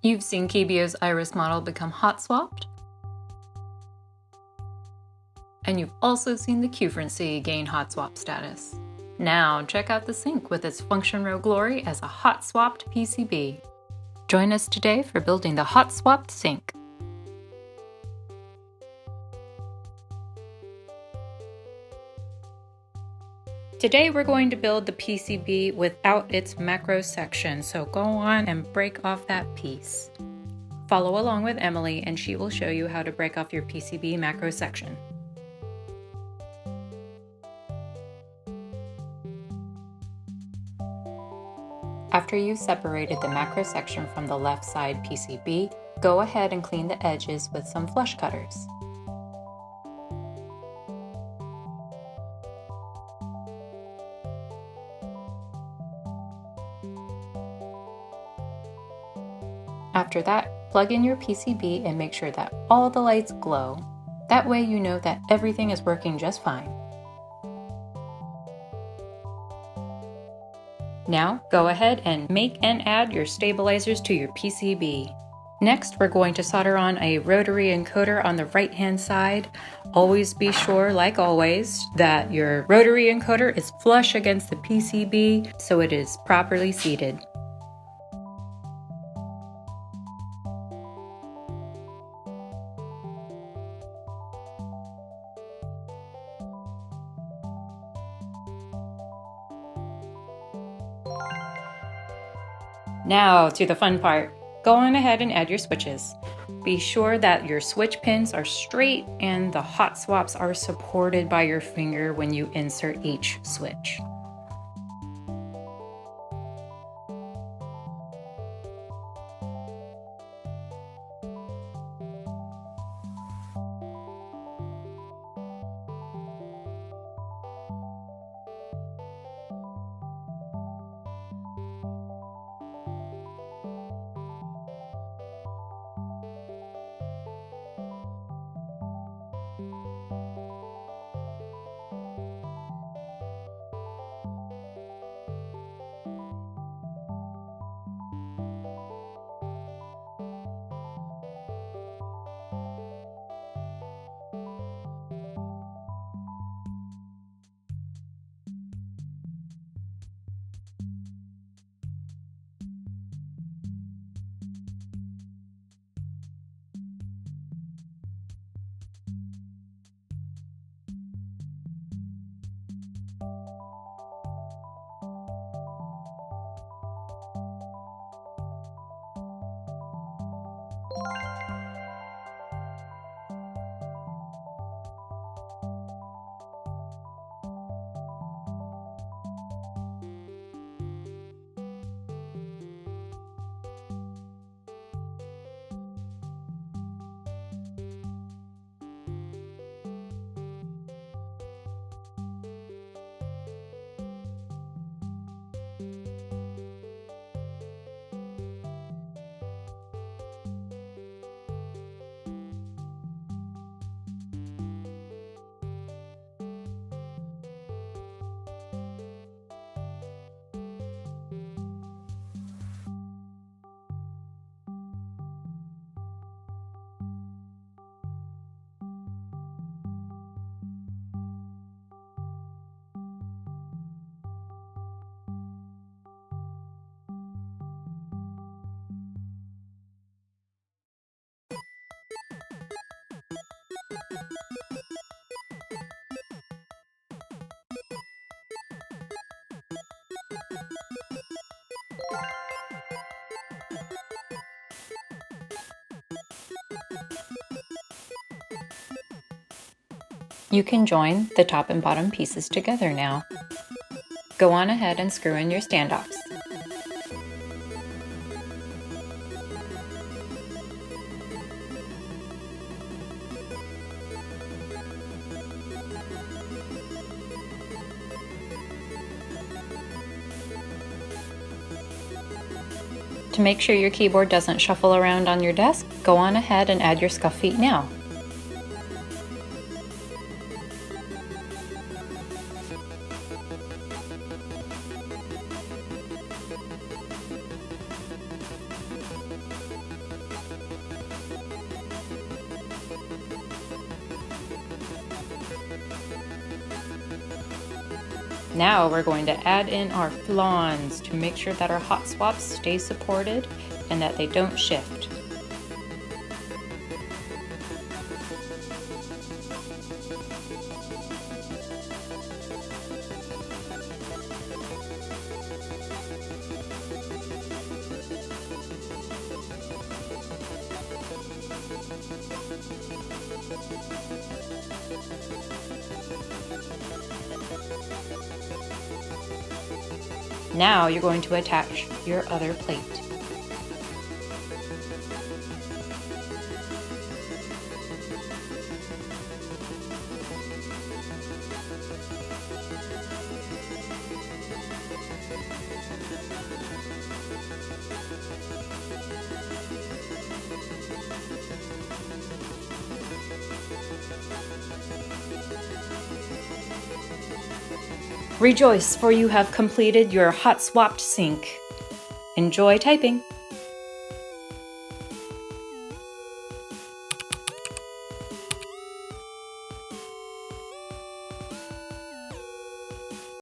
You've seen Keebio's Iris model become hot swapped, and you've also seen the Quefrency gain hot swap status. Now check out the Sinc with its function row glory as a hot swapped PCB. Join us today for building the hot swapped Sinc. Today we're going to build the PCB without its macro section, so go on and break off that piece. Follow along with Emily and she will show you how to break off your PCB macro section. After you've separated the macro section from the left side PCB, go ahead and clean the edges with some flush cutters. After that, plug in your PCB and make sure that all the lights glow. That way you know that everything is working just fine. Now, go ahead and make and add your stabilizers to your PCB. Next, we're going to solder on a rotary encoder on the right-hand side. Always be sure, like always, that your rotary encoder is flush against the PCB so it is properly seated. Now to the fun part. Go on ahead and add your switches. Be sure that your switch pins are straight and the hot swaps are supported by your finger when you insert each switch. You can join the top and bottom pieces together now. Go on ahead and screw in your standoffs. To make sure your keyboard doesn't shuffle around on your desk, go on ahead and add your SKUF feet now. Now we're going to add in our FLAHNs to make sure that our hot swaps stay supported and that they don't shift. Now you're going to attach your other plate. Rejoice, for you have completed your hot swapped sink. Enjoy typing!